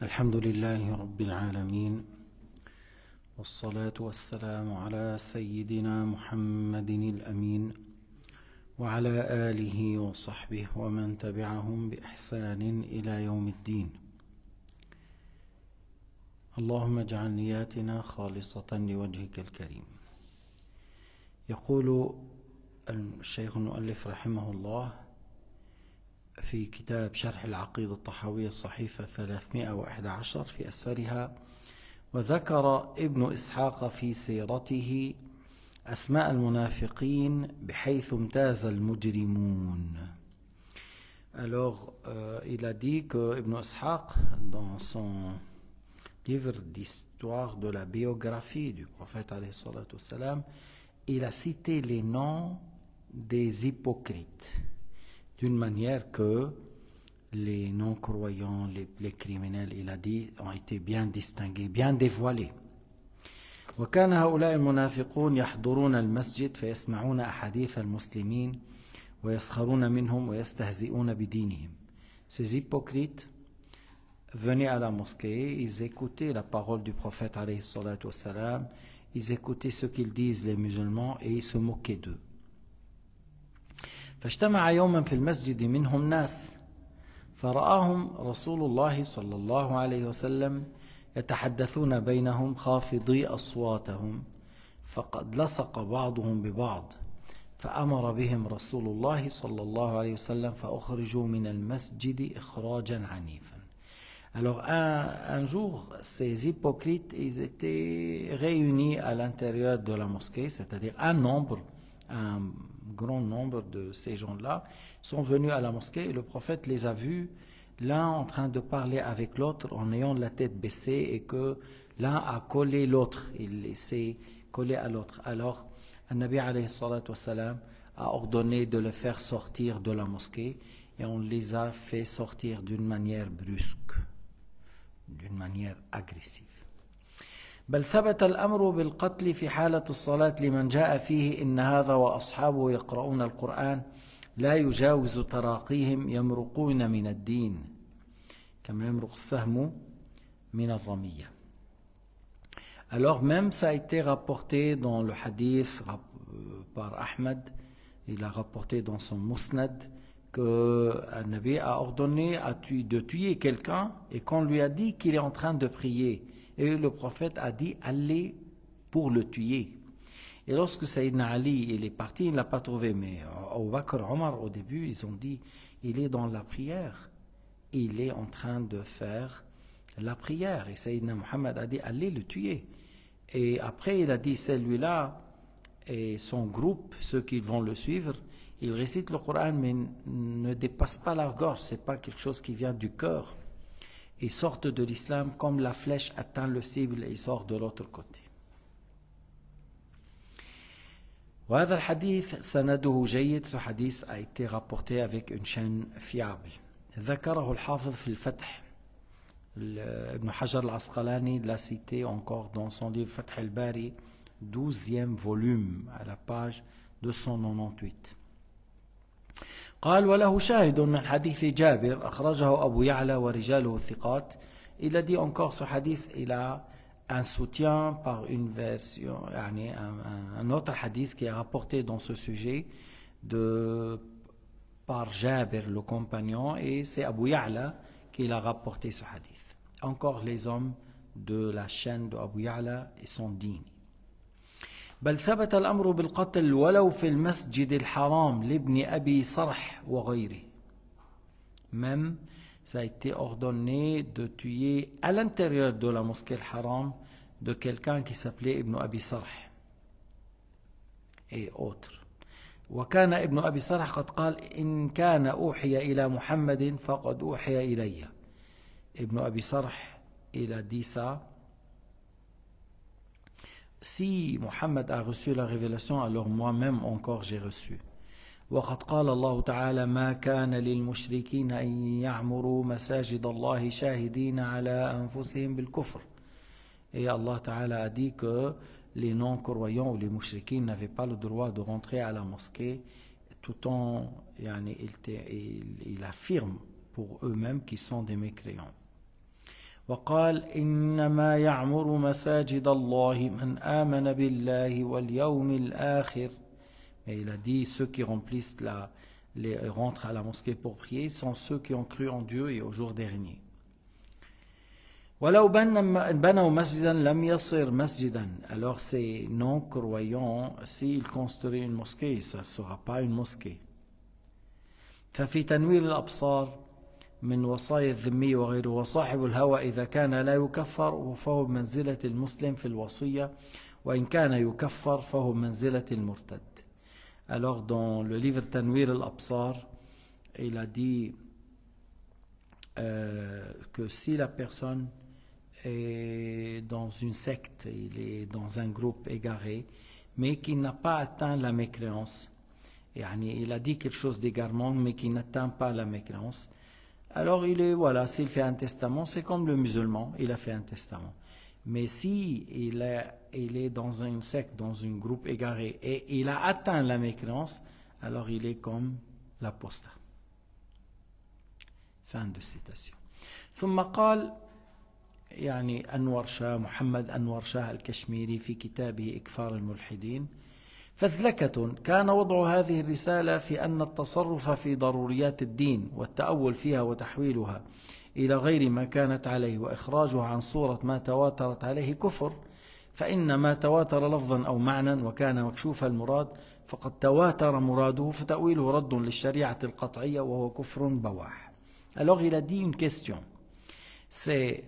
الحمد لله رب العالمين، والصلاة والسلام على سيدنا محمد الأمين وعلى آله وصحبه ومن تبعهم بإحسان إلى يوم الدين. اللهم اجعل نياتنا خالصة لوجهك الكريم. يقول الشيخ المؤلف رحمه الله في كتاب شرح العقيدة الطحاوية الصحيفة 311 في أسفلها: وذكر ابن إسحاق في سيرته أسماء المنافقين بحيث امتاز المجرمون. Alors, il a dit que Ibn Ishaq, dans son livre d'histoire de la biographie du prophète alayhi salatu wassalam, il a cité les noms des hypocrites, d'une manière que les non-croyants, les criminels, il a dit, ont été bien distingués, bien dévoilés. وكان هؤلاء المنافقون يحضرون المسجد فيسمعون أحاديث المسلمين ويسخرون منهم ويستهزئون بدينهم. Ces hypocrites venaient à la mosquée, ils écoutaient la parole du prophète alayhi salatu wassalam, ils écoutaient ce qu'ils disent les musulmans et ils se moquaient d'eux. فاجتمع يوما في المسجد منهم ناس فرآهم رسول الله صلى الله عليه وسلم يتحدثون بينهم خافضي أصواتهم فقد لصق بعضهم ببعض فأمر بهم رسول الله صلى الله عليه وسلم فأخرجوا من المسجد إخراجا عنيفا. Alors un jour, ces hypocrites, ils étaient réunis à l'intérieur de la mosquée, c'est-à-dire un grand nombre de ces gens-là sont venus à la mosquée et le prophète les a vus, l'un en train de parler avec l'autre en ayant la tête baissée et que l'un a collé l'autre, il s'est collé à l'autre. Alors, An-Nabi alayhi salatu wassalam a ordonné de le faire sortir de la mosquée et on les a fait sortir d'une manière brusque, d'une manière agressive. بل ثبت الأمر بالقتل في حالة الصلاة لمن جاء فيه إن هذا وأصحابه يقرؤون القرآن لا يجاوز تراقيهم يمرقون من الدين كما يمرق السهم من الرمية. Alors même ça a été rapporté dans le hadith par Ahmed, il a rapporté dans son Musnad que le Nabi a ordonné de tuer quelqu'un et qu'on lui a dit qu'il est en train de prier. Et le prophète a dit allez pour le tuer. Et lorsque Sayyidina Ali il est parti, il ne l'a pas trouvé. Mais Abu Bakr, Omar, au début, ils ont dit il est dans la prière. Il est en train de faire la prière. Et Sayyidina Muhammad a dit allez le tuer. Et après, il a dit celui-là et son groupe, ceux qui vont le suivre, ils récitent le Coran mais ne dépassent pas leur gorge. Ce n'est pas quelque chose qui vient du cœur. Ils sortent de l'islam comme la flèche atteint le cible et ils sortent de l'autre côté. وهذا الحديث سنده جيد. Ce hadith a été rapporté avec une chaîne fiable. ذكره الحافظ في الفتح. Ibn Hajar al-Asqalani l'a cité encore dans son livre Fath al-Bari, 12e volume, à la page 298. قال وله شاهد من حديث جابر أخرجه أبو يعلى ورجاله الثقات. Il a dit encore ce hadith, il a un soutien par une version, un autre hadith qui est rapporté dans ce sujet par Jabir le compagnon et c'est Abu Ya'la qui l'a rapporté ce hadith. Encore les hommes de la chaîne de Abu Ya'la sont dignes. بل ثبت الأمر بالقتل ولو في المسجد الحرام لابن أبي صرح وغيره. Même ça a été ordonné de tuer à l'intérieur de la mosquée al-Haram de quelqu'un qui s'appelait Ibn Abi Sarh et autres. وكان ابن أبي صرح قد قال إن كان أوحي إلى محمد فقد أوحي إلي. Ibn Abi Sarh il a dit ça: si Mohammed a reçu la révélation, alors moi-même encore j'ai reçu. وقد قال الله تعالى ما كان للمشركين أن يعمروا مساجد الله شاهدين على أنفسهم بالكفر. Et Allah Ta'ala a dit que les non-croyants ou les mouchriquins n'avaient pas le droit de rentrer à la mosquée tout en il affirme pour eux-mêmes qu'ils sont des mécréants. وقال إنما يعمر مساجد الله من آمن بالله واليوم الآخر. Et il a dit ceux qui remplissent rentrent à la mosquée pour prier sont ceux qui ont cru en Dieu et au jour dernier. ولو بنوا مسجدا لم يصر مسجدا. Alors ces non-croyants, s'ils construisent une mosquée, ça ne sera pas une mosquée. ففي تنوير الأبصار من وصايا الذمي وغيره وصاحب الهوى إذا كان لا يكفر فهو بمنزلة المسلم في الوصية وإن كان يكفر فهو بمنزلة المرتد. Alors dans le livre Tanwir al-Absar, il a dit que si la personne est dans une secte, il est dans un groupe égaré, mais qui n'a pas atteint la mécréance, il a dit quelque chose d'égarement, mais qui n'atteint pas la mécréance, alors s'il fait un testament, c'est comme le musulman, il a fait un testament. Mais si il est dans une secte, dans un groupe égaré, et il a atteint la mécréance, alors il est comme l'apostat. Fin de citation. ثم قال محمد أنور شاه الكشميري في كتابه إكفار الملحدين: فذلكة كان وضع هذه الرسالة في أن التصرف في ضروريات الدين والتأول فيها وتحويلها إلى غير ما كانت عليه وإخراجها عن صورة ما تواترت عليه كفر، فإن ما تواتر لفظا أو معنى وكان مكشوف المراد فقد تواتر مراده فتأويله رد للشريعة القطعية وهو كفر بواح. Alors il a dit une question. C'était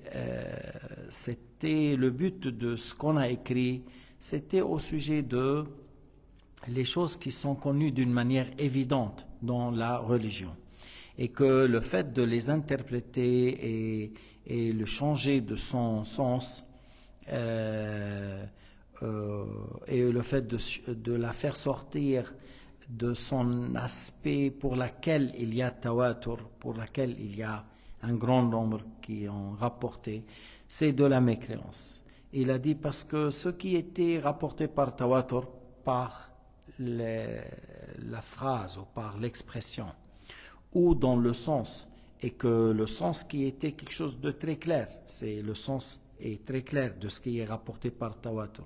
le but de ce qu'on a écrit, c'était au sujet de les choses qui sont connues d'une manière évidente dans la religion. Et que le fait de les interpréter et le changer de son sens et le fait de la faire sortir de son aspect pour laquelle il y a tawatur, pour laquelle il y a un grand nombre qui ont rapporté, c'est de la mécréance. Il a dit parce que ce qui était rapporté par tawatur, par la phrase ou par l'expression, ou dans le sens, et que le sens qui était quelque chose de très clair, c'est le sens est très clair de ce qui est rapporté par tawatur.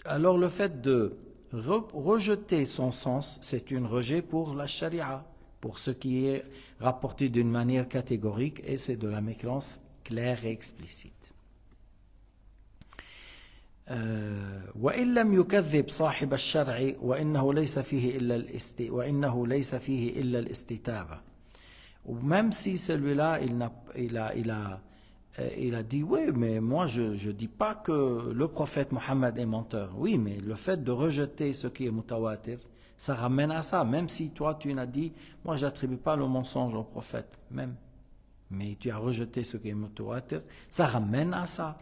Alors le fait de rejeter son sens, c'est un rejet pour la charia, pour ce qui est rapporté d'une manière catégorique, et c'est de la mécréance claire et explicite. وإن لم يكذب صاحب الشرع وإنه ليس فيه إلا الاستتابة. Même si celui-là il a dit oui, mais moi je dis pas que le prophète Mohammed est menteur. Oui, mais le fait de rejeter ce qui est mutawatir, ça ramène à ça. Même si toi tu n'as dit, moi j'attribue pas le mensonge au prophète, même. Mais tu as rejeté ce qui est mutawatir, ça ramène à ça.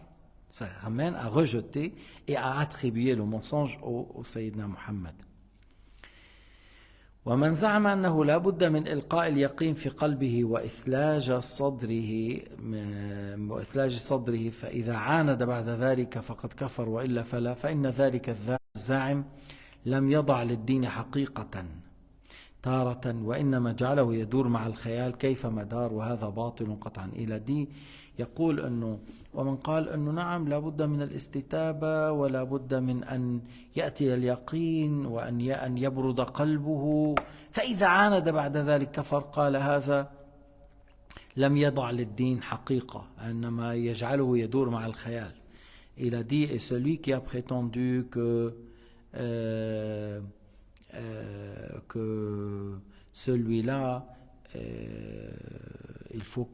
Ça ramène à rejeter et à attribuer le mensonge au Sayyidina Muhammad. ومن زعم أنه لا بد من إلقاء اليقين في قلبه وإثلاج صدره فإذا عاند بعد ذلك فقد كفر وإلا فلا، فإن ذلك الزاعم لم يضع للدين حقيقة تارة وإنما جعله يدور مع الخيال كيف مدار، وهذا باطل قطعا. إلى دي يقول أنه ومن قال أنه نعم لا بد من الاستتابة ولا بد من أن يأتي اليقين وأن يبرد قلبه فإذا عاند بعد ذلك كفر، قال هذا لم يضع للدين حقيقة إنما يجعله يدور مع الخيال. Il a dit, et celui qui a prétendu que celui-là, il faut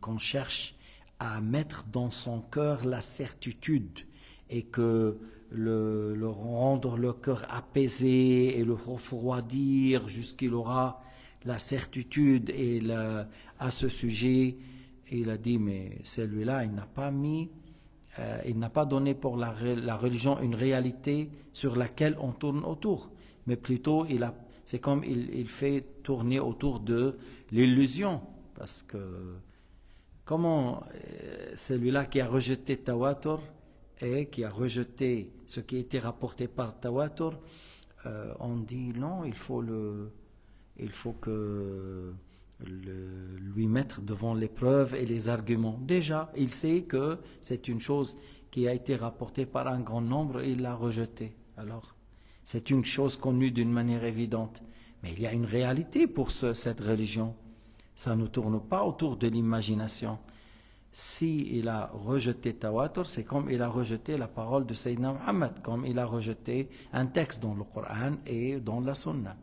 qu'on cherche à mettre dans son cœur la certitude et que le rendre le cœur apaisé et le refroidir jusqu'il aura la certitude à ce sujet. Et il a dit, mais celui-là, il n'a pas donné pour la religion une réalité sur laquelle on tourne autour, mais plutôt c'est comme il fait tourner autour de l'illusion, parce que comment celui-là qui a rejeté tawatur et qui a rejeté ce qui était rapporté par tawatur, on dit non, il faut que lui mettre devant les preuves et les arguments. Déjà, il sait que c'est une chose qui a été rapportée par un grand nombre et il l'a rejetée. Alors, c'est une chose connue d'une manière évidente. Mais il y a une réalité pour cette religion. Ça ne tourne pas autour de l'imagination. Si il a rejeté Tawatur, c'est comme il a rejeté la parole de Sayyidina Muhammad, comme il a rejeté un texte dans le Coran et dans la Sunna.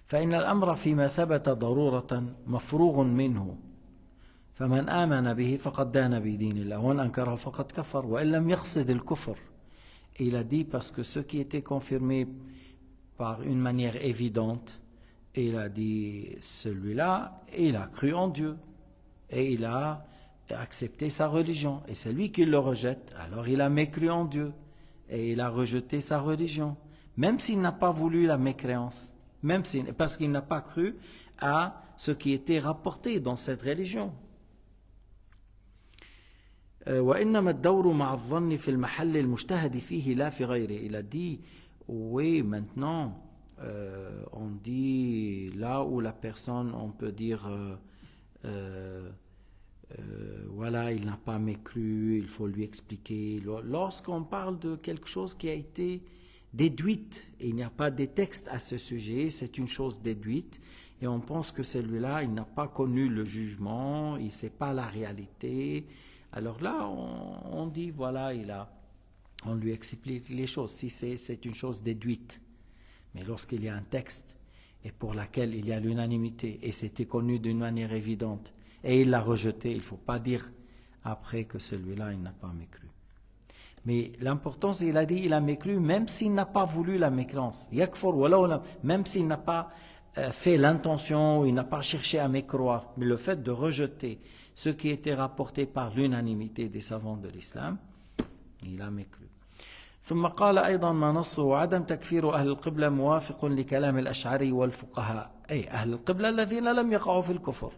فإن الأمر فيما ثبت ضرورة مفروغ منه فمن آمن به فقد دان بدين الله ومن أنكره فقد كفر وإن لم يقصد الكفر. Il a dit parce que ce qui était confirmé par une manière évidente, il a dit celui-là, il a cru en Dieu et il a accepté sa religion. Et celui qui le rejette, alors il a mécru en Dieu et il a rejeté sa religion, même s'il n'a pas voulu la mécréance, parce qu'il n'a pas cru à ce qui était rapporté dans cette religion. وإنما الدور مع الظن في المحل المجتهد فيه لا في غيره. Il a dit, oui, maintenant, on dit là où la personne, on peut dire, voilà, il n'a pas mécru, il faut lui expliquer. Lorsqu'on parle de quelque chose qui a été déduite, et il n'y a pas de texte à ce sujet, c'est une chose déduite, et on pense que celui-là, il n'a pas connu le jugement, il ne sait pas la réalité. Alors là, on dit, voilà, on lui explique les choses, si c'est une chose déduite. Mais lorsqu'il y a un texte, et pour laquelle il y a l'unanimité, et c'était connu d'une manière évidente, et il l'a rejeté, il ne faut pas dire après que celui-là, il n'a pas mécru. Mais l'important, c'est qu'il a dit, il a mécru, même s'il n'a pas voulu la mécréance. Même s'il n'a pas fait l'intention, il n'a pas cherché à mécroire. Mais le fait de rejeter ce qui était rapporté par l'unanimité des savants de l'islam, il a mécru. ثم قال أيضا ما نصه عدم تكفير أهل القبلة موافق لكلام الأشعري والفقهاء أي أهل القبلة الذين لم يقعوا في الكفر.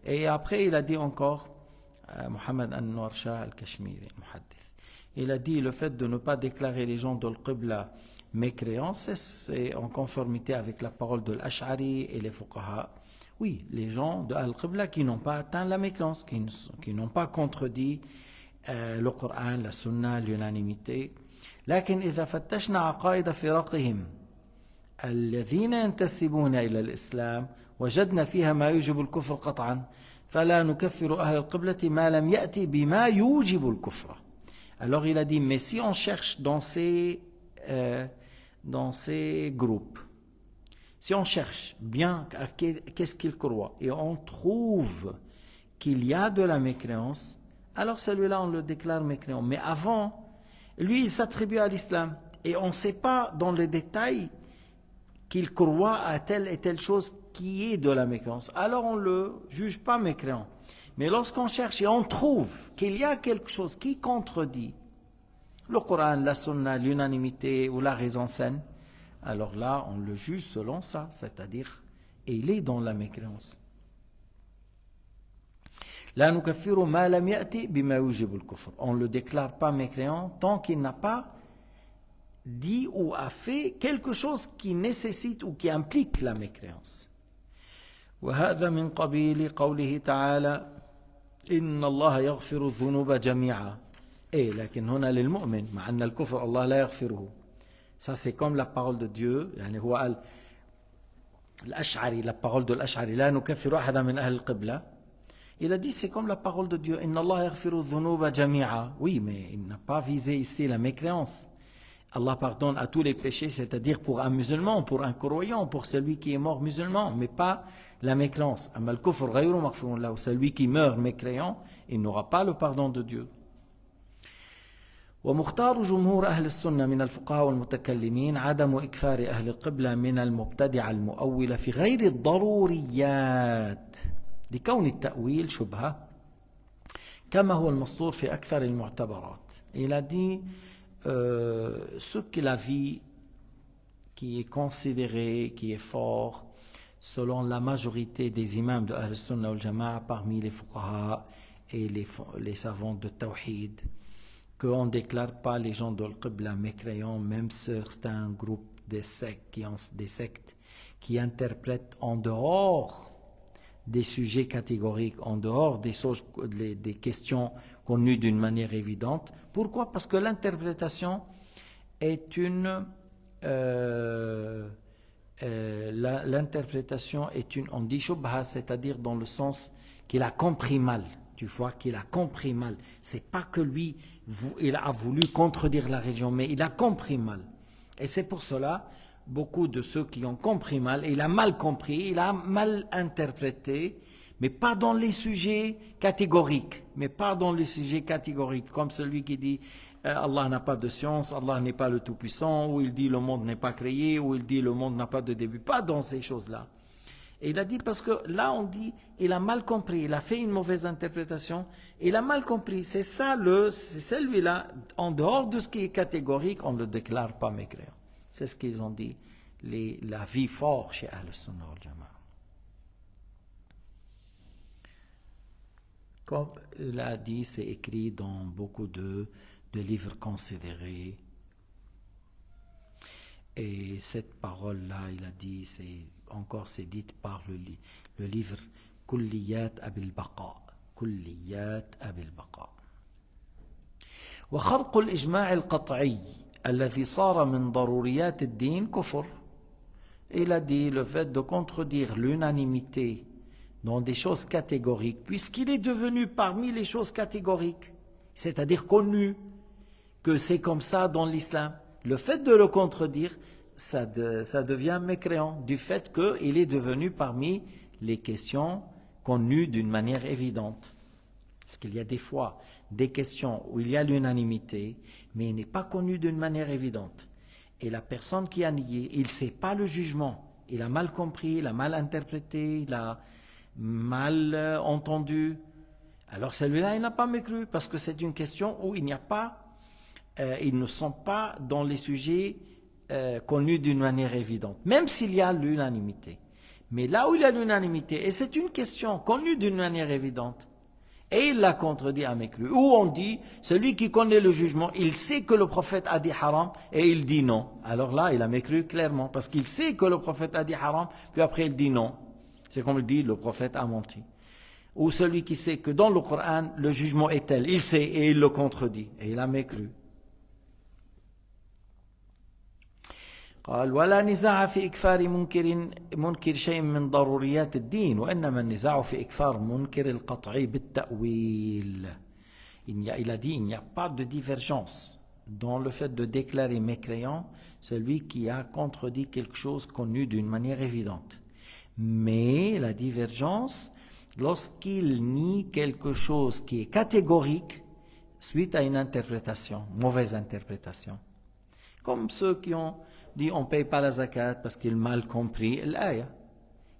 Et après il a dit encore, Mohamed Anwar Shah al-Kashmiri, muhaddith, il a dit le fait de ne pas déclarer les gens de l'Qibla mécréants, c'est en conformité avec la parole de l'Ash'ari et les fuqaha. Oui, les gens de Al-Qibla qui n'ont pas atteint la mécréance, qui n'ont pas contredit le Coran, la Sunna, l'unanimité. لكن إذا فتشنا عقائد فرقهم الذين ينتسبون إلى الإسلام وجدنا فيها ما يوجب الكفر قطعا فلا نكفر أهل القبلة ما لم يأتي بما يوجب الكفر. Alors il a dit, mais si on cherche dans ces groupes, si on cherche bien qu'est-ce qu'ils croient et on trouve qu'il y a de la mécréance, alors celui-là on le déclare mécréant. Mais avant, lui il s'attribue à l'islam et on ne sait pas dans les détails qu'il croit à telle et telle chose qui est de la mécréance. Alors on ne le juge pas mécréant. Mais lorsqu'on cherche et on trouve qu'il y a quelque chose qui contredit le Coran, la Sunna, l'unanimité ou la raison saine, alors là, on le juge selon ça, c'est-à-dire, il est dans la mécréance. On ne le déclare pas mécréant tant qu'il n'a pas dit ou a fait quelque chose qui nécessite ou qui implique la mécréance. وهذا من قبيل قوله تعالى إن الله يغفر الذنوب جميعا. لكن هنا للمؤمن مع أن الكفر الله لا يغفره. Ça c'est comme la parole de Dieu, يعني هو الأشعري, la parole de l'Ash'ari, لا نكفر أحدا من أهل القبلة. Il a dit c'est comme la parole de Dieu, إن الله يغفر الذنوب جميعا. Oui, mais il n'a pas visé ici la mécréance. Allah pardonne à tous les péchés, c'est-à-dire pour un musulman, pour un croyant, pour celui qui est mort musulman, mais pas la mécréance. Celui qui meurt mécréant, il n'aura pas le pardon de Dieu. ومختار جمهور أهل السنة من الفقهاء والمتكلمين عدم إكفار أهل القبلة من المبتدع المؤولة في غير الضروريات لكون التأويل شبهة كما هو المسطور في أكثر المعتبرات. Il a dit ce que la vie qui est considéré, qui est fort, selon la majorité des imams de Ahl Sunnah wal Jama'a parmi les fuqaha et les savants de Tawhid, qu'on ne déclare pas les gens de l'Qibla mécréants, même certains groupes des sectes qui interprète en dehors des sujets catégoriques, en dehors des questions connues d'une manière évidente. Pourquoi? Parce que l'interprétation est on dit shubha, c'est-à-dire dans le sens qu'il a compris mal. Tu vois qu'il a compris mal. C'est pas que lui, il a voulu contredire la religion, mais il a compris mal. Et c'est pour cela, beaucoup de ceux qui ont compris mal, il a mal compris, il a mal interprété, mais pas dans les sujets catégoriques, comme celui qui dit Allah n'a pas de science, Allah n'est pas le Tout-Puissant, ou il dit le monde n'est pas créé, ou il dit le monde n'a pas de début, pas dans ces choses-là. Et il a dit parce que là on dit il a mal compris, il a fait une mauvaise interprétation, il a mal compris, c'est celui-là, en dehors de ce qui est catégorique, on ne le déclare pas mécréant. C'est ce qu'ils ont dit, la vie forte chez Ahl-Sunnah wal Jama'a. Comme il a dit, c'est écrit dans beaucoup de livres considérés. Et cette parole-là, il a dit, c'est dite par le livre Kulliyat Abil Baqa. Kulliyat Abil Baqa. وخرق الإجماع القطعي الذي صار من ضروريات الدين كفر. Il a dit le fait de contredire l'unanimité dans des choses catégoriques, puisqu'il est devenu parmi les choses catégoriques, c'est-à-dire connu que c'est comme ça dans l'islam. Le fait de le contredire, ça devient mécréant du fait qu'il est devenu parmi les questions connues d'une manière évidente. Parce qu'il y a des fois des questions où il y a l'unanimité, mais il n'est pas connu d'une manière évidente. Et la personne qui a nié, il ne sait pas le jugement. Il a mal compris, il a mal interprété, il a mal entendu. Alors celui-là, il n'a pas mécru, parce que c'est une question où ils ne sont pas dans les sujets connus d'une manière évidente, même s'il y a l'unanimité. Mais là où il y a l'unanimité, et c'est une question connue d'une manière évidente, et il l'a contredit à mécru, où on dit, celui qui connaît le jugement, il sait que le prophète a dit haram, et il dit non. Alors là, il a mécru clairement, parce qu'il sait que le prophète a dit haram, puis après il dit non. C'est comme il dit, le prophète a menti. Ou celui qui sait que dans le Coran, le jugement est tel, il sait et il le contredit, et il a mécru. قال ولا نزاع في إكفار منكر شيء من ضروريات الدين وإنما النزاع في إكفار منكر القطعي بالتأويل. Il a dit il n'y a pas de divergence dans le fait de déclarer mécréant celui qui a contredit quelque chose connu d'une manière évidente. Mais la divergence lorsqu'il nie quelque chose qui est catégorique suite à une interprétation, mauvaise interprétation. Comme ceux qui ont dit on ne paye pas la zakat parce qu'ils ont mal compris l'aya.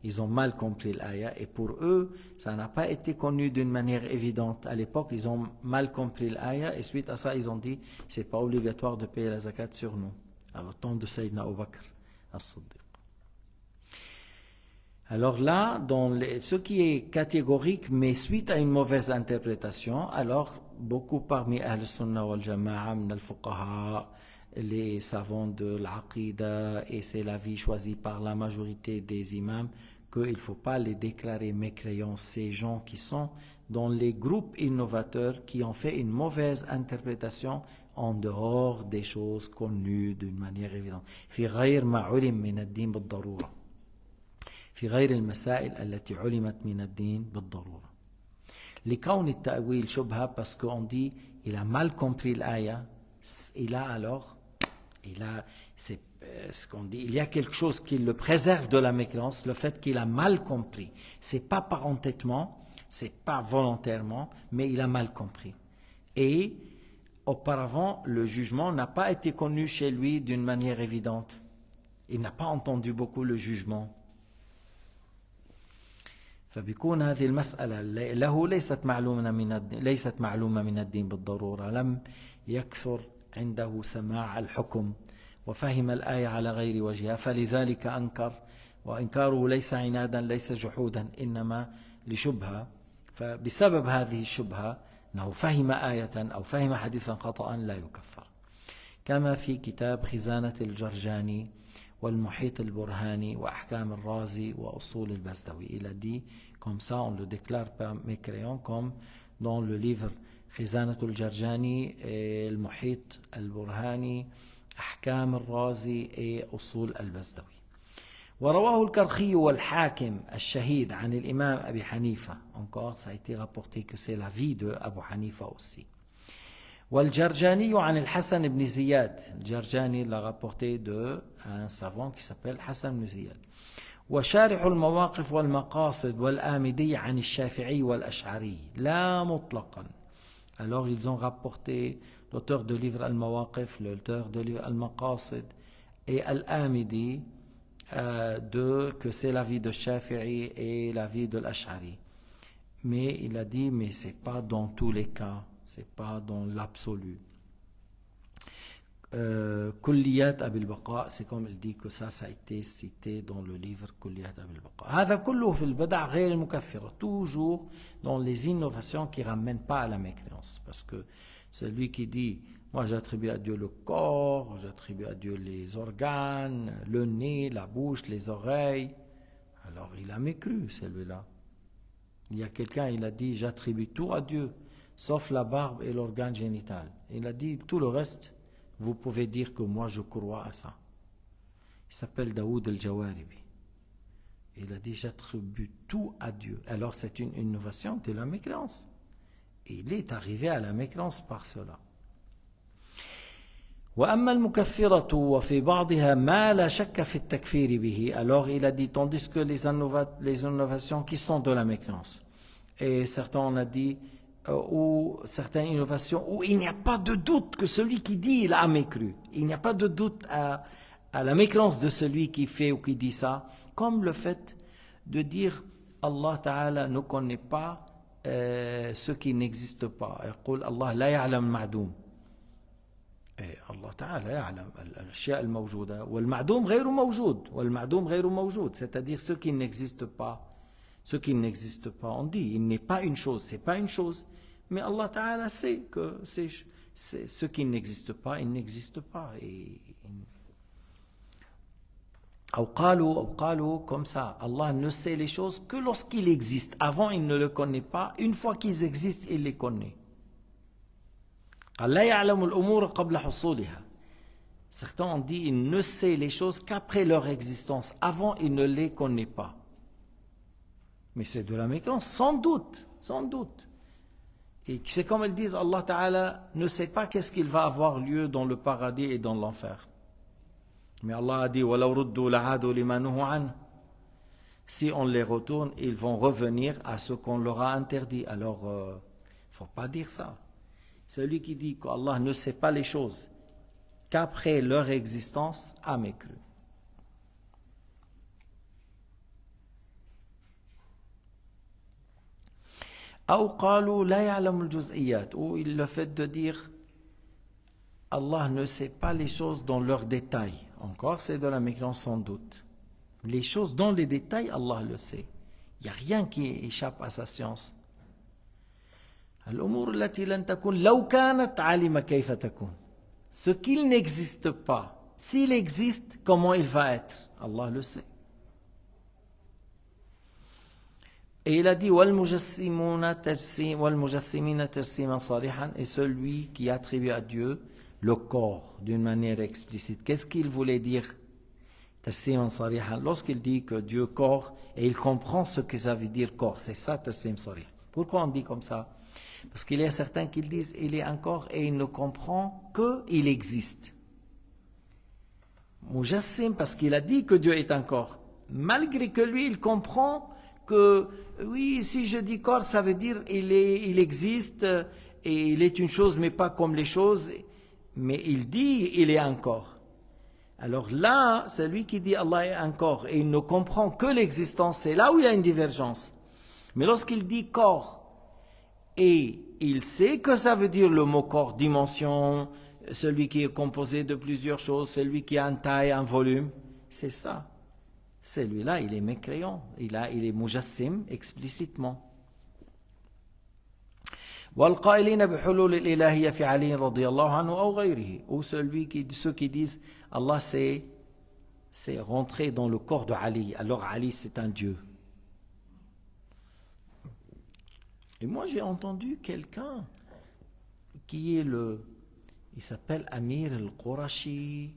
Ils ont mal compris l'aya et pour eux, ça n'a pas été connu d'une manière évidente. À l'époque, ils ont mal compris l'aya et suite à ça, ils ont dit c'est pas obligatoire de payer la zakat sur nous. Au temps de Sayyidina Abu Bakr as-Siddiq. Alors là, ce qui est catégorique, mais suite à une mauvaise interprétation, alors beaucoup parmi Ahl-Sunnah wal Jama'a, min al-Fuqaha, les savants de l'Aqida, et c'est l'avis choisi par la majorité des imams, qu'il ne faut pas les déclarer mécréants, ces gens qui sont dans les groupes innovateurs qui ont fait une mauvaise interprétation en dehors des choses connues d'une manière évidente. في غير ما علم من الدين بالضرورة. في غير المسائل التي علمت من الدين بالضرورة. لكون التأويل شبهة parce qu'on dit il a mal compris l'aya, c'est ce qu'on dit, il y a quelque chose qui le préserve de la mécréance, le fait qu'il a mal compris. C'est pas par entêtement, c'est pas volontairement, mais il a mal compris. Et auparavant, le jugement n'a pas été connu chez lui d'une manière évidente. Il n'a pas entendu beaucoup le jugement. فبيكون هذه المسألة له ليست معلومة من الدين بالضرورة. لم يكثر عنده سماع الحكم وفهم الآية على غير وجهها فلذلك أنكر، وإنكاره ليس عنادا ليس جحودا إنما لشبهة. فبسبب هذه الشبهة أنه فهم آية أو فهم حديثا خطأ لا يكفر. كما في كتاب خزانة الجرجاني والمحيط البرهاني وأحكام الرازي وأصول البزدوي. Il a dit, comme ça on le déclare pas mécréant, comme dans le livre خزانة الجرجاني et المحيط البرهاني أحكام الرازي et أصول البزدوي. ورواه الكرخي والحاكم الشهيد عن الإمام أبي حنيفة. Encore, ça a été rapporté que c'est la vie de Abu Hanifa aussi. والجرجاني عن الحسن بن زياد. الجرجاني l'a rapporté de un savant qui s'appelle Hassan بن زياد. وشارح المواقف والمقاصد والآمدي عن الشافعي والأشعري لا مطلقا. Alors ils ont rapporté l'auteur de livre Al-Mawaqif, l'auteur de livre Al-Maqasid et Al-Amidi que c'est la vie de Shafi'i et la vie de l'Ash'ari. Mais il a dit, mais ce n'est pas dans tous les cas, ce n'est pas dans l'absolu. Kulliyat Abil Baqa, c'est comme il dit que ça a été cité dans le livre Kulliyat Abil Baqa. هذا كله في البدع غير المكفرة, toujours dans les innovations qui ne ramènent pas à la mécréance. Parce que celui qui dit, moi j'attribue à Dieu le corps, j'attribue à Dieu les organes, le nez, la bouche, les oreilles, alors il a mécru celui-là. Il y a quelqu'un, il a dit, j'attribue tout à Dieu, sauf la barbe et l'organe génital. Il a dit, tout le reste, vous pouvez dire que moi je crois à ça. Il s'appelle Daoud al-Jawaribi. Il a dit, j'attribue tout à Dieu. Alors c'est une innovation de la mécréance. Il est arrivé à la mécréance par cela. وأما المكفرة وفي بعضها ما لا شك في التكفير به. Alors il a dit, tandis que les innovations qui sont de la mécréance, et certains on a dit, ou certaines innovations où il n'y a pas de doute que celui qui dit il a mécru, il n'y a pas de doute à la mécréance de celui qui fait ou qui dit ça, comme le fait de dire Allah Ta'ala ne connaît pas ce qui n'existe pas. يقول الله لا يعلم المعدوم. الله تعالى يعلم الأشياء الموجودة والمعدوم غير موجود والمعدوم غير موجود, c'est-à-dire ce qui n'existe pas. Ce qui n'existe pas, on dit, il n'est pas une chose, c'est pas une chose. Mais Allah Ta'ala sait que c'est ce qui n'existe pas, il n'existe pas. Ou قالوا comme ça, Allah ne sait les choses que lorsqu'il existe. Avant, il ne le connaît pas. Une fois qu'ils existent, il les connaît. لا يعلم الأمور قبل حصولها. Certains ont dit, il ne sait les choses qu'après leur existence. Avant, il ne les connaît pas. Mais c'est de la mécréance, sans doute, sans doute. Et c'est comme ils disent, Allah Ta'ala ne sait pas qu'est-ce qu'il va avoir lieu dans le paradis et dans l'enfer. Mais Allah a dit, وَلَوْ رُدُّوا لَعَادُوا لِمَا نُهُوا عَنْهُ. Si on les retourne, ils vont revenir à ce qu'on leur a interdit. Alors, il ne faut pas dire ça. Celui qui dit qu'Allah ne sait pas les choses qu'après leur existence a mécru. أو قالوا لا يعلم الجزئيات, ou le fait de dire Allah ne sait pas les choses dans leurs détails. Encore, c'est de la mécréance sans doute. Les choses dans les détails, Allah le sait. Il n'y a rien qui échappe à sa science. الأمور التي لن تكون لو كانت علم كيف تكون. Ce qu'il n'existe pas, s'il existe, comment il va être? Allah le sait. Et il a dit وَالْمُجَسِّمِينَ تَجْسِيمًا صَرِيحًا, et celui qui attribue à Dieu le corps d'une manière explicite. Qu'est-ce qu'il voulait dire تَجْسِيمًا صَرِيحًا? Lorsqu'il dit que Dieu corps, et il comprend ce que ça veut dire corps, c'est ça تَجْسِيم صَرِيح. Pourquoi on dit comme ça? Parce qu'il y a certains qui disent il est un corps et il ne comprend qu'il existe. Mujassim, parce qu'il a dit que Dieu est un corps, malgré que lui il comprend que oui, si je dis corps, ça veut dire il existe et il est une chose mais pas comme les choses, mais il dit il est un corps. Alors là, celui qui dit Allah est un corps et il ne comprend que l'existence, c'est là où il y a une divergence. Mais lorsqu'il dit corps et il sait que ça veut dire le mot corps, dimension, celui qui est composé de plusieurs choses, celui qui a une taille, un volume, c'est ça. Celui-là, il est mécréant, il est mujassim explicitement. والقائلين بحلول الإلهية في علي رضي الله عنه أو غيره, ou ceux qui disent Allah c'est c'est rentrer dans le corps de Ali. Alors Ali, c'est un dieu. Et moi, j'ai entendu quelqu'un qui est il s'appelle Amir al-Qurashi.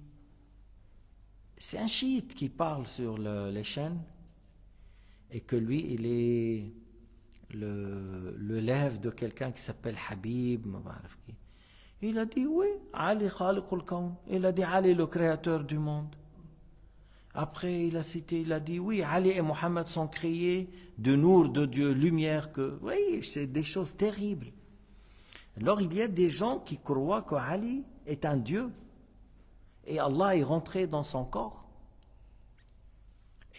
C'est un chiite qui parle sur les chaînes et que lui, il est l'élève de quelqu'un qui s'appelle Habib. Il a dit oui, Ali khaliq al-kawn. Il a dit Ali le créateur du monde. Après, il a dit oui, Ali et Mohammed sont créés de nour de Dieu, lumière que. Oui, c'est des choses terribles. Alors il y a des gens qui croient que Ali est un Dieu et Allah est rentré dans son corps.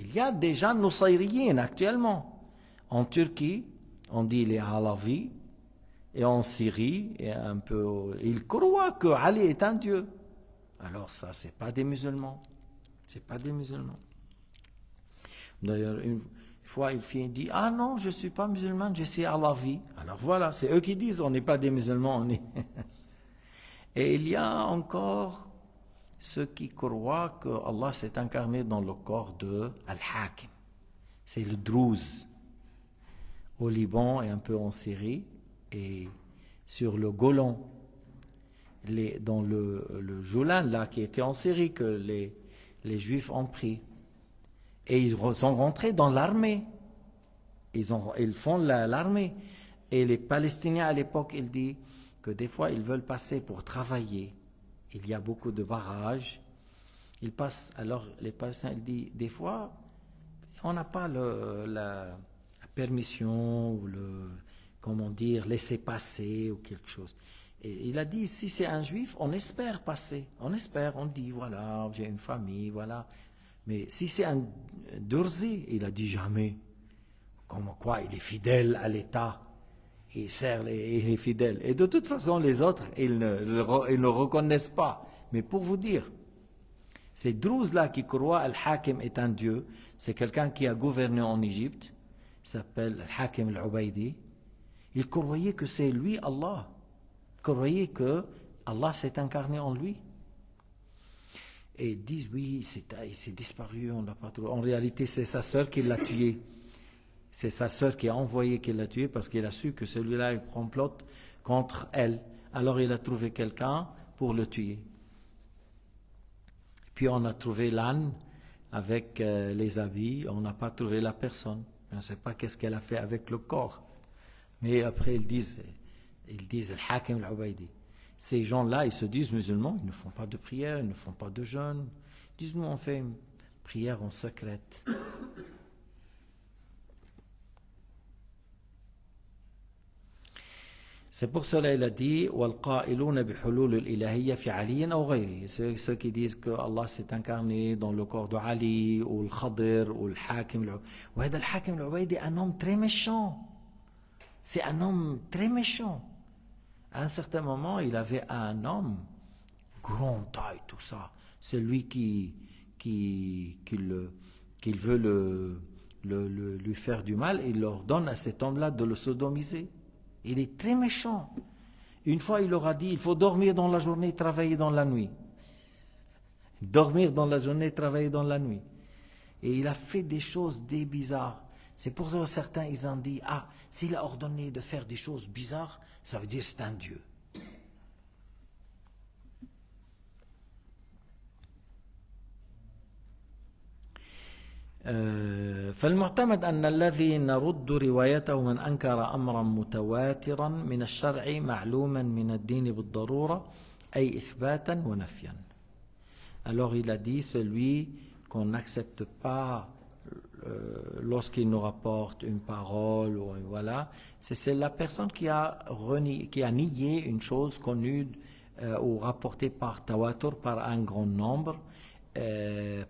Il y a des gens nusayriyin actuellement. En Turquie, on dit les Alavis, et en Syrie, et un peu, ils croient que Ali est un Dieu. Alors ça, c'est pas des musulmans. C'est pas des musulmans. D'ailleurs, une fois, il dit, ah non, je suis pas musulman, je suis Alavi. Alors voilà, c'est eux qui disent, on n'est pas des musulmans, on est. Et il y a encore ceux qui croient que Allah s'est incarné dans le corps de Al-Hakim. C'est le Druze au Liban et un peu en Syrie et sur le Golan, dans le Joulan là qui était en Syrie que les Juifs ont pris et ils sont rentrés dans l'armée. Ils font l'armée et les Palestiniens à l'époque ils disent que des fois ils veulent passer pour travailler. Il y a beaucoup de barrages. Ils passent, alors les Palestiniens ils disent des fois on n'a pas la permission ou comment dire, laisser passer ou quelque chose. Et il a dit, si c'est un juif, on espère passer. On espère, on dit, voilà, j'ai une famille, voilà. Mais si c'est un Durzi, il a dit jamais. Comme quoi, il est fidèle à l'État. Il est fidèle. Et de toute façon, les autres, ils ne reconnaissent pas. Mais pour vous dire, ces Druzes-là qui croient Al-Hakim est un dieu, c'est quelqu'un qui a gouverné en Égypte, il s'appelle Al-Hakim al-Ubaydi. Il croyait que c'est lui Allah. Il croyait que Allah s'est incarné en lui. Et ils disent, oui, il s'est disparu, on l'a pas trouvé. En réalité, c'est sa sœur qui l'a tué. C'est sa sœur qui a envoyé qu'il l'a tué parce qu'il a su que celui-là, il complote contre elle. Alors il a trouvé quelqu'un pour le tuer. Puis on a trouvé l'âne avec les habits, on n'a pas trouvé la personne. On ne sait pas qu'est-ce qu'elle a fait avec le corps. Mais après ils disent Al-Hakim al-Ubaydi. Ces gens-là, ils se disent musulmans, ils ne font pas de prière, ils ne font pas de jeûne. Ils disent, nous on fait une prière en secrète. C'est pour cela qu'il a dit وَالْقَائِلُونَ بِحُلُولِ الْإِلَهِيَّةِ فِي عَلِيٍّ أَوْ غَيْرِهِ. C'est ceux qui disent que Allah s'est incarné dans le corps de Ali ou le Khadir ou le Hakim. وهذا الحاكم العبيدي un homme très méchant. C'est un homme très méchant. À un certain moment, il avait un homme grand taille, tout ça. C'est lui qu'il veut lui faire du mal. Il leur donne à cet homme-là de le sodomiser. Il est très méchant. Une fois, il leur a dit, il faut dormir dans la journée, travailler dans la nuit. Dormir dans la journée, travailler dans la nuit. Et il a fait des choses bizarres. C'est pour ça que certains, ils ont dit, ah, s'il a ordonné de faire des choses bizarres, ça veut dire que c'est un Dieu. فالمعتمد أن الذي نرد روايته من أنكر أمرا متواترا من الشرع معلوما من الدين بالضرورة أي إثباتا ونفيا. Alors il a dit celui qu'on n'accepte pas lorsqu'il nous rapporte une parole ou voilà, c'est la personne qui a nié une chose connue ou rapportée par tawatur par un grand nombre.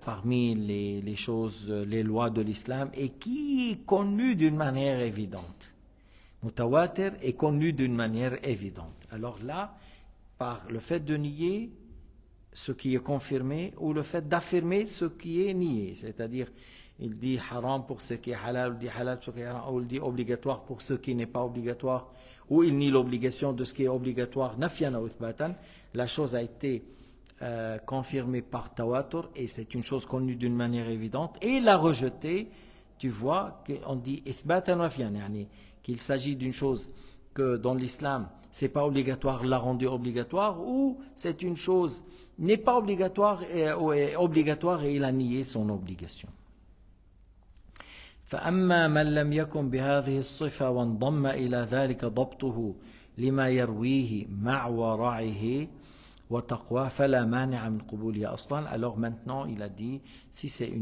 Parmi les choses, les lois de l'islam et qui est connu d'une manière évidente. Mutawatir est connu d'une manière évidente. Alors là, par le fait de nier ce qui est confirmé ou le fait d'affirmer ce qui est nié, c'est-à-dire il dit haram pour ce qui est halal, il dit halal pour ce qui est haram, ou il dit obligatoire pour ce qui n'est pas obligatoire, ou il nie l'obligation de ce qui est obligatoire, nafiyan ou ithbatan. La chose a été confirmé par Tawatur, et c'est une chose connue d'une manière évidente, et l'a rejeté, tu vois, on dit ithbatan wa nafiyan, yani qu'il s'agit d'une chose que dans l'islam, c'est pas obligatoire, l'a rendu obligatoire, ou c'est une chose n'est pas obligatoire ou est obligatoire et il a nié son obligation. فأما من لم يكن بهذه الصفة وانضم إلى ذلك ضبطه لما يرويه مع ورعه وتقواه فلا مانع من قبوله أصلا. Alors maintenant il a dit, si c'est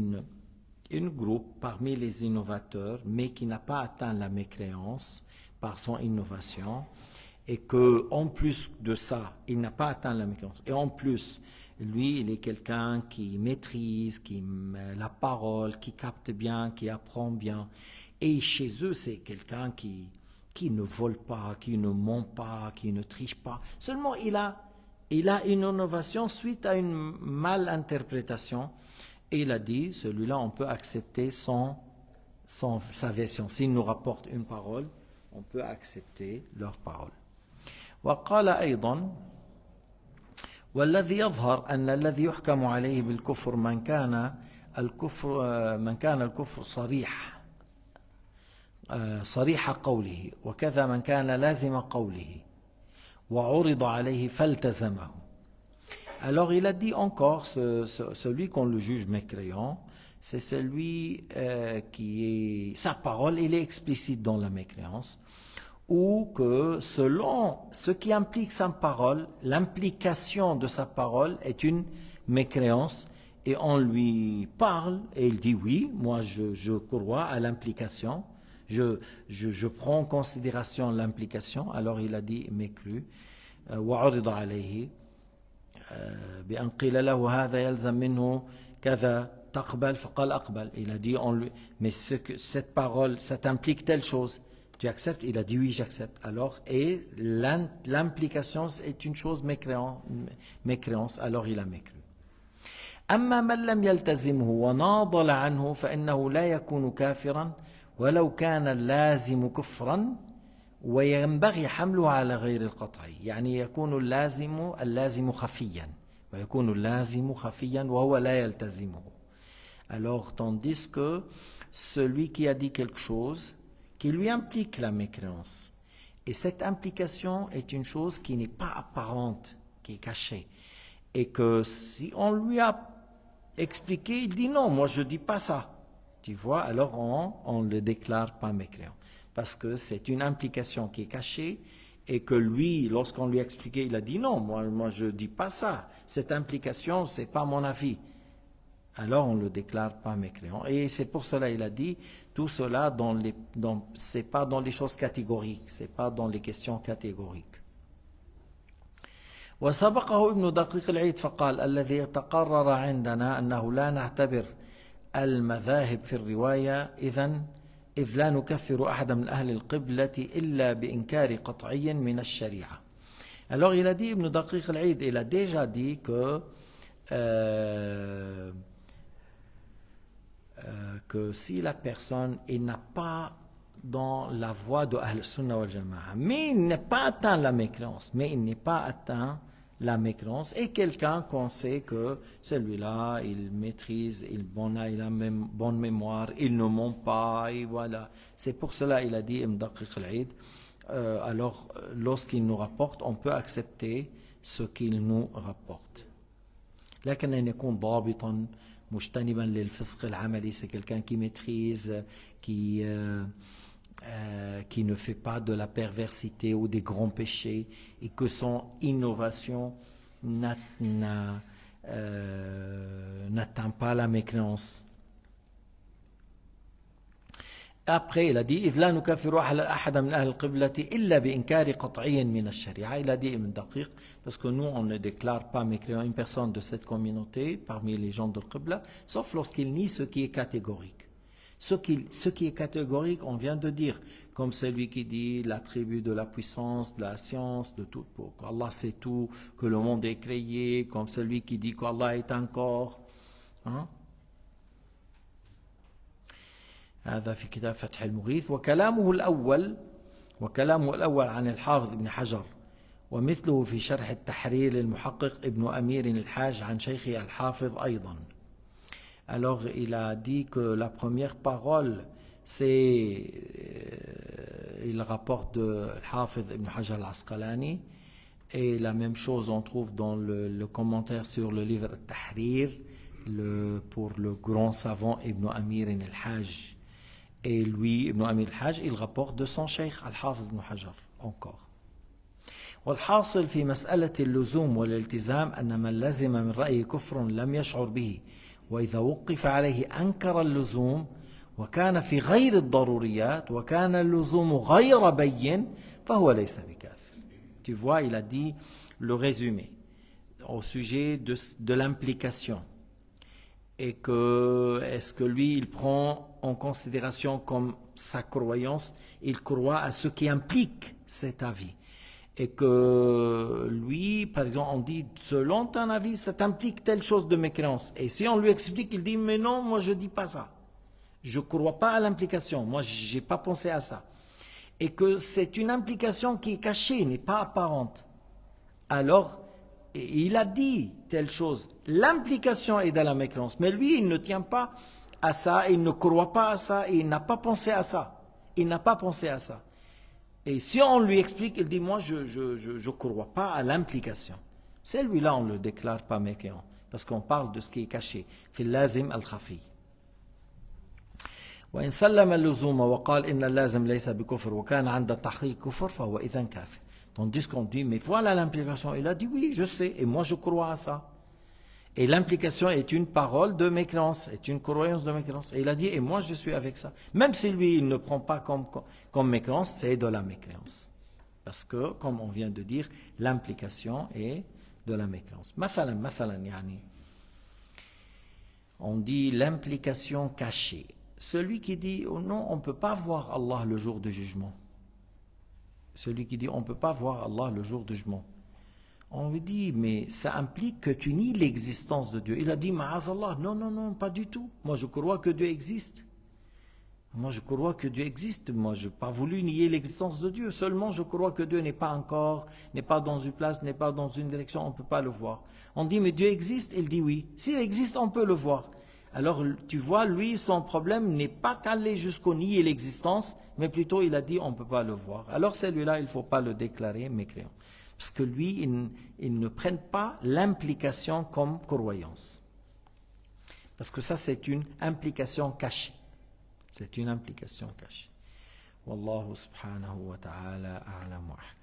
une groupe parmi les innovateurs mais qui n'a pas atteint la mécréance par son innovation, et que en plus de ça il n'a pas atteint la mécréance, et en plus lui, il est quelqu'un qui maîtrise, la parole, qui capte bien, qui apprend bien. Et chez eux, c'est quelqu'un qui ne vole pas, qui ne ment pas, qui ne triche pas. Seulement, il a une innovation suite à une malinterprétation. Et il a dit, celui-là, on peut accepter sa version. S'il nous rapporte une parole, on peut accepter leur parole. وقال أيضا والذي يظهر أن الذي يحكم عليه بالكفر من كان الكفر صريح قوله وكذا من كان لازم قوله وعرض عليه فالتزمه. Alors il a dit encore, celui qu'on le juge mécréant, c'est celui qui est, sa parole, il est explicite dans la mécréance, ou que selon ce qui implique sa parole, l'implication de sa parole est une mécréance, et on lui parle et il dit oui, moi je crois à l'implication, je prends en considération l'implication. Alors il a dit mécru. وعرض عليه بأن قيل له هذا يلزم منه كذا تقبل فقال أقبل. Il a dit mais cette parole, ça t'implique telle chose, tu acceptes? Il a dit oui, j'accepte. Alors, et l'implication est une chose mécréance, alors il a mécru. أما من لم يلتزمه وناضل عنه فإنه لا يكون كافرا ولو كان اللازم كفرا وينبغي حمله على غير القطعي. يعني يكون اللازم خفيا ويكون اللازم خفيا وهو لا يلتزمه. Alors, tandis que celui qui a dit quelque chose qui lui implique la mécréance, et cette implication est une chose qui n'est pas apparente, qui est cachée, et que si on lui a expliqué, il dit non, moi je dis pas ça, tu vois, alors on le déclare pas mécréant, parce que c'est une implication qui est cachée, et que lui, lorsqu'on lui a expliqué, il a dit non, moi je dis pas ça, cette implication c'est pas mon avis. Alors on le déclare pas mécréant. Et c'est pour cela il a dit tout cela c'est pas dans les choses catégoriques, c'est pas dans les questions catégoriques. وسبقه ابن دقيق العيد فقال الذي تقرر عندنا أنه لا نعتبر المذاهب في الرواية إذ لا نكفر أحد من أهل القبلة إلا بإنكار قطعي من الشريعة. Alors il a dit Ibn Daqiq al-Eid, il a déjà dit que si la personne n'a pas dans la voie de Ahl-Sunnah wal Jama'a, mais il n'est pas atteint la mécréance, et quelqu'un qu'on sait que celui-là, il maîtrise, il a une bonne mémoire, il ne ment pas, et voilà. C'est pour cela il a dit Ibn Daqiq al-Eid, alors lorsqu'il nous rapporte, on peut accepter ce qu'il nous rapporte. لكن أن يكون ضابطا مجتنبا للفسق العملي, c'est quelqu'un qui maîtrise, qui ne fait pas de la perversité ou des grands péchés, et que son innovation n'atteint pas la mécréance. Après, il a dit إذ لا نكفر أحد من أهل القبلة إلا بإنكار قطعي من الشريعة. Il a dit Ibn Daqiq, parce que nous on ne déclare pas mécréant une personne de cette communauté parmi les gens de l'Qibla, sauf lorsqu'il nie ce qui est catégorique. Ce qui est catégorique, on vient de dire, comme celui qui dit l'attribut de la puissance, de la science, de tout, qu'Allah sait tout, que le monde est créé, comme celui qui dit qu'Allah est un corps. هذا في كتاب فتح المغيث. وكلامه الأول عن الحافظ ابن حجر ومثله في شرح التحرير للمحقق ابن أمير الحاج عن شيخه الحافظ أيضا. Alors il a dit que la première parole c'est il rapporte de Hafiz ibn Hajar al-Asqalani, et la même chose on trouve dans le commentaire sur le livre Tahrir pour le grand savant Ibn Amir al-Hajj. Et lui, Ibn Amir al-Hajj, il rapporte de son cheikh al-Hafiz ibn Hajar encore. والحاصل في مسألة اللزوم والالتزام أن من لزم من رأيه كفر لم يشعر به، وإذا وقف عليه أنكر اللزوم وكان في غير الضروريات وكان اللزوم غير بين فهو ليس بكافر. Tu vois, il a dit le résumé au sujet de l'implication, et que est-ce que lui il prend en considération comme sa croyance, il croit à ce qui implique cet avis, et que lui, par exemple, on dit selon ton avis ça implique telle chose de mécréance, et si on lui explique, il dit mais non, moi je dis pas ça, je ne crois pas à l'implication, moi je n'ai pas pensé à ça, et que c'est une implication qui est cachée, n'est pas apparente, alors il a dit telle chose, l'implication est dans la mécréance, mais lui il ne tient pas à ça, il ne croit pas à ça, et il n'a pas pensé à ça, il n'a pas pensé à ça. Et si on lui explique, il dit moi je ne crois pas à l'implication, celui-là on ne le déclare pas mécréant, parce qu'on parle de ce qui est caché, في اللازم الخفي. وإن سلم اللزوم وقال إن اللازم ليس بكفر وكان عند التحقيق كفر فهو إذن كافر. Tandis qu'on dit mais voilà l'implication, il a dit oui je sais et moi je crois à ça, et l'implication est une parole de mécréance, est une croyance de mécréance, et il a dit et moi je suis avec ça, même si lui il ne prend pas comme mécréance, c'est de la mécréance, parce que comme on vient de dire l'implication est de la mécréance. مثلا يعني on dit l'implication cachée, celui qui dit oh non on ne peut pas voir Allah le jour du jugement, celui qui dit on ne peut pas voir Allah le jour du jugement, on lui dit mais ça implique que tu nies l'existence de Dieu. Il a dit ma'azallah, non non non pas du tout, moi je crois que Dieu existe, moi je crois que Dieu existe, moi je n'ai pas voulu nier l'existence de Dieu, seulement je crois que Dieu n'est pas encore, n'est pas dans une place, n'est pas dans une direction, on ne peut pas le voir. On dit mais Dieu existe, il dit oui, s'il existe on peut le voir. Alors tu vois, lui son problème n'est pas qu'aller jusqu'au nier l'existence, mais plutôt il a dit on ne peut pas le voir. Alors celui-là il ne faut pas le déclarer mécréant, parce que lui il ne prenne pas l'implication comme croyance, parce que ça c'est une implication cachée, c'est une implication cachée. Wallahu subhanahu wa ta'ala a'lam wa ahkam.